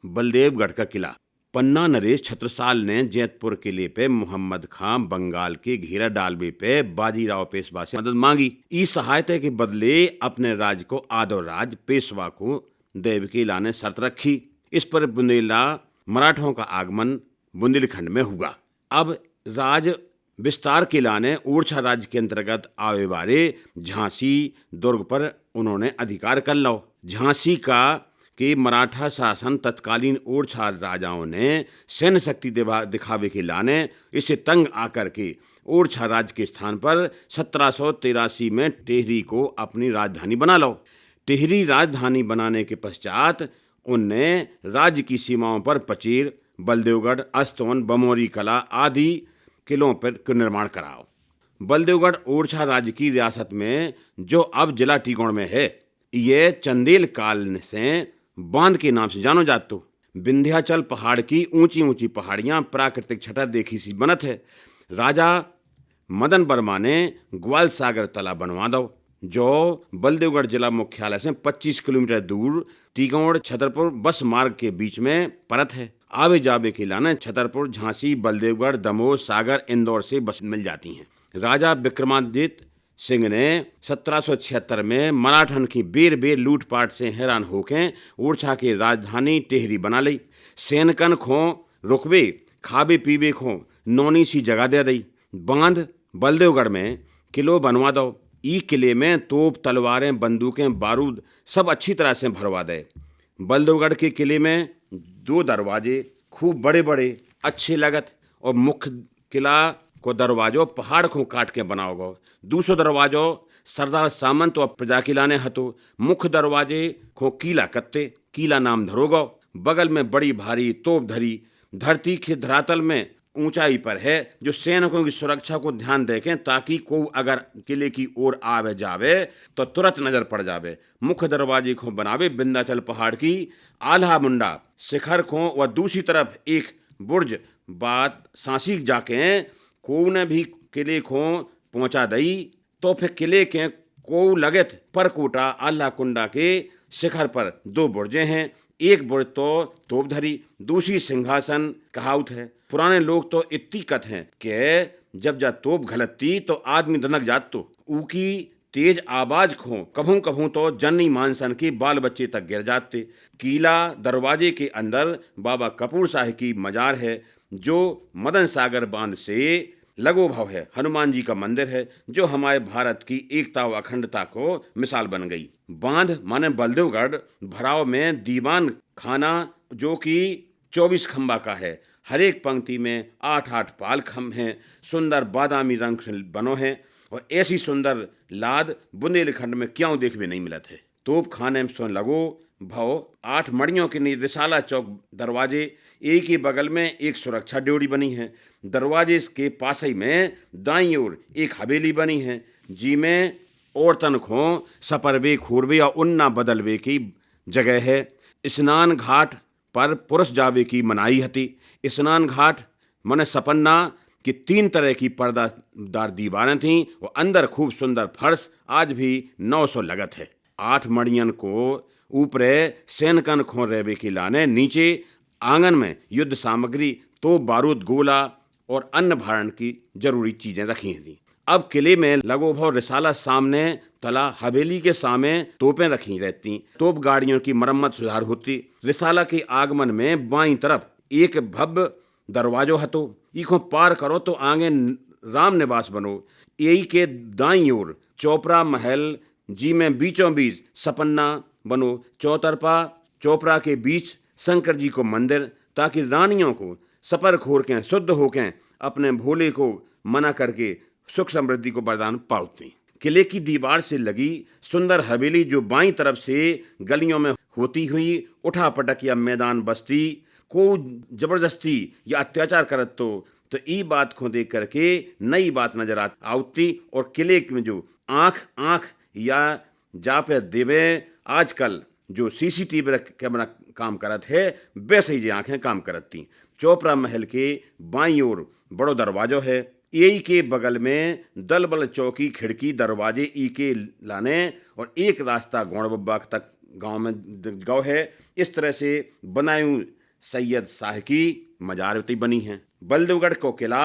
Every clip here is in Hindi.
बलदेवगढ़ का किला। पन्ना नरेश छत्रसाल ने जैतपुर किले पे मोहम्मद खां बंगाल के घेरा डालवे पे बाजीराव पेशवा से मदद मांगी। इस सहायता के बदले अपने राज्य को आदौराज पेशवा को देवकीला ने शर्त रखी। इस पर बुंदेला मराठों का आगमन बुंदेलखंड में हुआ। अब राज विस्तार किला ने ओरछा राज्य के अंतर्गत आवे वाले झांसी दुर्ग पर उन्होंने अधिकार कर लो। झांसी का कि मराठा शासन तत्कालीन ओरछा राजाओं ने सैन्य शक्ति दिखावे के लाने इसे तंग आकर के ओरछा राज्य के स्थान पर 1783 में टेहरी को अपनी राजधानी बना लो। टेहरी राजधानी बनाने के पश्चात उनने राज्य की सीमाओं पर पचेर, बलदेवगढ़, अस्तौन, बमोरी कला आदि किलों पर निर्माण कराओ। बलदेवगढ़ ओरछा राज्य की रियासत में जो अब जिला टीकौण में है, ये चंदेल काल से बांध के नाम से जानो जातो। विंध्याचल पहाड़ की ऊंची ऊंची पहाड़ियां प्राकृतिक छटा देखी सी बनत है। राजा मदन वर्मा ने ग्वाल सागर तालाब बनवा दो, जो बलदेवगढ़ जिला मुख्यालय से 25 किलोमीटर दूर टीकौण छतरपुर बस मार्ग के बीच में परत है। आवे जावे के लाने छतरपुर, झांसी, बलदेवगढ़, दमोह, सागर, इंदौर से बस मिल जाती हैं। राजा विक्रमादित्य सिंह ने 1776 में मराठन की बेर बेर लूटपाट से हैरान होकर ओरछा की राजधानी टेहरी बना ली। सैनकन खो रुकबे खाबे पीबे खो नौनी सी जगह दे दी। बांध बलदेवगढ़ में किलो बनवा दो। ई किले में तोप, तलवारें, बंदूकें, बारूद सब अच्छी तरह से भरवा दे। बलदेवगढ़ के किले में 2 दरवाजे खूब बड़े बड़े अच्छे लगत और मुख्य किला को दरवाजो पहाड़ को काट के बनाओगो। दूसरो दरवाजो सरदार सामंत और प्रजा किला ने हतो। मुख्य दरवाजे को कीला कत्ते कीला नाम धरोगो। बगल में बड़ी भारी तोप धरी धरती के धरातल में ऊंचाई पर है, जो सैनिकों की सुरक्षा को ध्यान देखें ताकि कोई अगर किले की ओर आवे जावे तो तुरंत नजर पड़ जावे। मुख्य दरवाजे को बनावे विंध्याचल पहाड़ की आल्हा मुंडा शिखर को व दूसरी तरफ एक बुर्ज बात सांसी जाके को ने भी किले को पहुंचा दई। तो फिर किले के को लगत परकोटा आल्हा कुंडा के शिखर पर 2 बुर्जें हैं। एक बुर्ज तो तोपधरी, दूसरी सिंहासन कहावत है। पुराने लोग तो इतनी कथ हैं कि जब जा तोप घलती तो आदमी दनक जात तो ऊकी तेज आवाज खो कभू कभू तो जन्नी मानसन के बाल बच्चे तक गिर जाते। किला दरवाजे के अंदर बाबा कपूर साहिब की मजार है, जो मदन सागर बांध से लगो भाव है। हनुमान जी का मंदिर है, जो हमारे भारत की एकता व अखंडता को मिसाल बन गई। बांध माने बलदेवगढ़ भराव में दीवान खाना, जो कि 24 खंबा का है। हर एक पंक्ति में 8-8 पाल खम्भ हैं। सुंदर बादामी रंग बनो हैं और ऐसी सुंदर लाद बुंदेलखंड में क्यों देखने नहीं मिलत है। तोप खाने में सुन लगो भाव 8 मड़ियों के रिसाला चौक दरवाजे, एक ही बगल में एक सुरक्षा ड्योढ़ी बनी है। दरवाजे के पास ही में दाईं ओर एक हवेली बनी है, जिसमें औरतन को सपरवे खूरवे और उन्ना बदलवे की जगह है। स्नान घाट पर पुरुष जावे की मनाही हती। स्नान घाट मने सपन्ना कि 3 तरह की पर्दादार दीवारें थीं और अंदर खूब सुंदर फर्श आज भी 900 लगत है। 8 मड़ियन को ऊपरे सैनकन खो रेवे की लाने नीचे आंगन में युद्ध सामग्री तो बारूद, गोला और अन्य भारण की जरूरी चीजें रखी थी। अब किले में लगो भाव रिसाला सामने तला हवेली के सामने तोपें रखी रहती। तोप गाड़ियों की मरम्मत सुधार होती। रिसाला के आगमन में बाईं तरफ एक भव्य दरवाजो हतो। इको पार करो तो आगे राम निवास बनो। यही के दाईं ओर चौपरा महल, जी में बीचों बीच सपन्ना बनो। चौतरफा चौपरा के बीच शंकर जी को मंदिर, ताकि रानियों को सपर खोर के शुद्ध होके अपने भोले को मना करके सुख समृद्धि को वरदान पाती। किले की दीवार से लगी सुंदर हवेली, जो बाईं तरफ से गलियों में होती हुई उठा पटक या मैदान बस्ती को जबरदस्ती या अत्याचार करत तो ई बात को देख करके नई बात नजर आती। और किले में जो आँख या जा पे देवे आजकल जो CCTV कैमरा काम करत है, वैसे ही जी आँखें काम करत थी। चोपड़ा महल के बाईं ओर बड़ो दरवाजो है। यही के बगल में दलबल चौकी, खिड़की, दरवाजे ई के लाने और एक रास्ता गौड़ बब्बा तक गांव में गौ है। इस तरह से बनायूं सैयद शाह की मजारती बनी हैं। बलदेवगढ़ को किला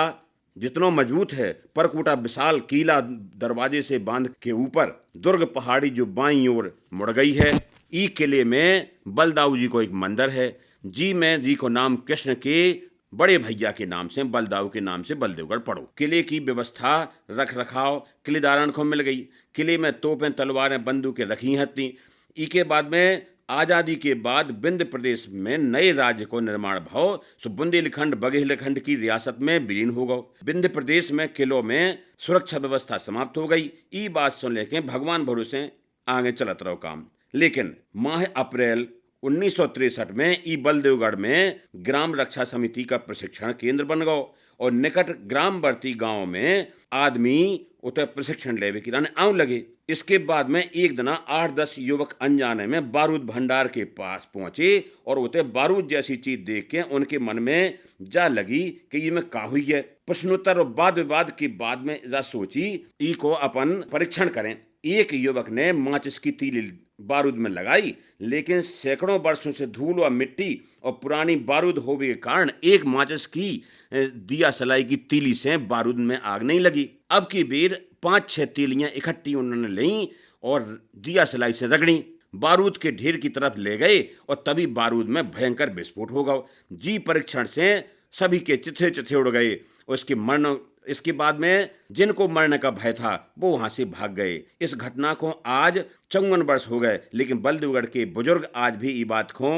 जितना मजबूत है, परकोटा विशाल किला दरवाजे से बांध के ऊपर दुर्ग पहाड़ी जो बाईं ओर मुड़ गई है। ई किले में बलदाऊ जी को एक मंदिर है। जी में जी को नाम कृष्ण के बड़े भैया के नाम से, बलदाऊ के नाम से बलदेवगढ़ पड़ो। किले की व्यवस्था रख रखाव किलेदारन को मिल गई। किले में तोपें तलवारें बंदूकें रखी हती। ई के बाद में आज़ादी के बाद विंध्य प्रदेश में नए राज्य को निर्माण भाव सो बुंदेलखंड बघेलखंड की रियासत में विलीन हो गो। विंध्य प्रदेश में किलों में सुरक्षा व्यवस्था समाप्त हो गई। ई बात सुन लेके भगवान भरोसे आगे चलत रहो काम। लेकिन माह अप्रैल 1963 में ई बलदेवगढ़ में ग्राम रक्षा समिति का प्रशिक्षण केंद्र बन गो और निकट ग्रामवर्ती गांव में आदमी उतर प्रशिक्षण लेवे की राने आऊं लगे। इसके बाद में एक दिन 8-10 युवक अनजाने में बारूद भंडार के पास पहुंचे और उते बारूद जैसी चीज देख के उनके मन में जा लगी कि ये में का हुई है। प्रश्नोत्तर और वाद विवाद के बाद में जा सोची ई को अपन परीक्षण करें। एक युवक ने माचिस की तीली बारूद में लगाई, लेकिन सैकड़ों वर्षों से धूल और मिट्टी और पुरानी बारूद होने के कारण एक माचिस की दिया सलाई की तीली से बारूद में आग नहीं लगी। अब की बेर 5-6 तीलियां इकट्ठी उन्होंने ली और दिया सलाई से रगड़ी, बारूद के ढेर की तरफ ले गए और तभी बारूद में भयंकर विस्फोट हो गया। जी परीक्षण से सभी के चिथे चिथे उड़ गए। उसके मरण इसके बाद में जिनको मरने का भय था वो वहां से भाग गए। इस घटना को आज 54 वर्ष हो गए, लेकिन बलदेवगढ़ के बुजुर्ग आज भी ये बात को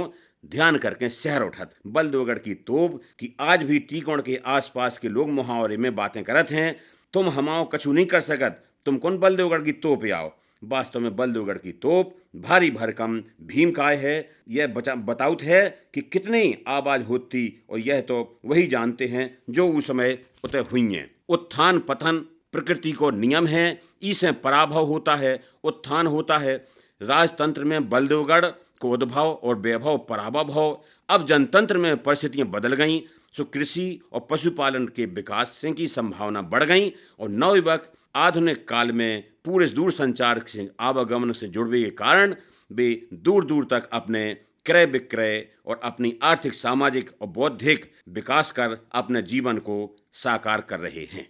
ध्यान करके शहर उठत। बलदेवगढ़ की तोप कि आज भी टीकोण के आसपास के लोग मुहावरे में बातें करत हैं, तुम हमाओ कछु नहीं कर सकत, तुम कौन बलदेवगढ़ की तोप आओ। वास्तव में बलदेवगढ़ की तोप भारी भरकम भीमकाय है। यह बताउत है कि कितनी आवाज होती, और यह तो वही जानते हैं जो उस समय उतय हुई हैं। उत्थान पतन प्रकृति को नियम है, इसे पराभव होता है, उत्थान होता है। राजतंत्र में बलदेवगढ़ को उद्भव और वैभव पराभव हो। अब जनतंत्र में परिस्थितियां बदल गईं, सो कृषि और पशुपालन के विकास की संभावना बढ़ गई और नवयुवक आधुनिक काल में पूरे दूर संचार से आवागमन से जुड़ने के कारण वे दूर दूर तक अपने क्रय विक्रय और अपनी आर्थिक सामाजिक और बौद्धिक विकास कर अपने जीवन को साकार कर रहे हैं।